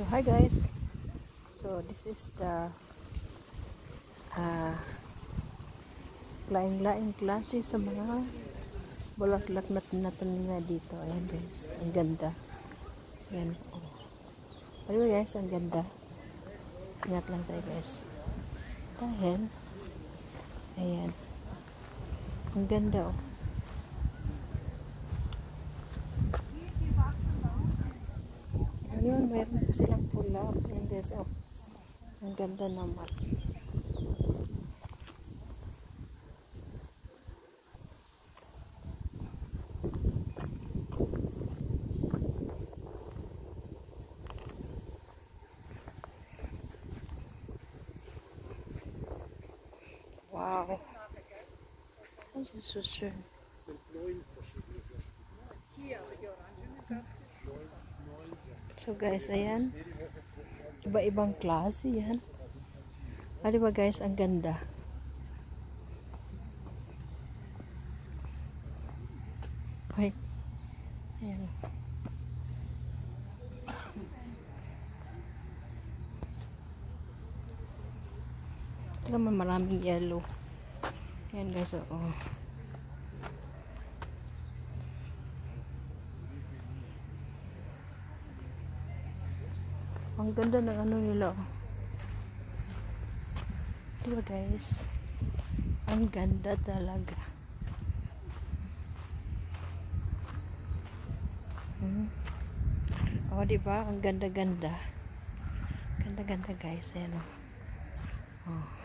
So hi guys, so this is the laing-laing klase sa mga bulaklak na tinatanim na dito. Ayan guys, ang ganda. Ayan, oh. Ano guys, ang ganda. Ingat lang tayo guys. Dahil ayan, ang ganda oh. Ayun, mayroon po silang pula. Ayan guys, oh. Ang ganda naman. Wow. Das ist so schön. So guys, ayan. Iba-ibang klase yan. Ah, diba guys, ang ganda. Okay. Ayan. Ito naman maraming yellow. Ayan guys, oh. Ang ganda ng ano nila, oh. Diba guys? Ang ganda talaga. Oh, diba? Ang ganda-ganda. Ganda-ganda guys. Ayan, oh. Oh.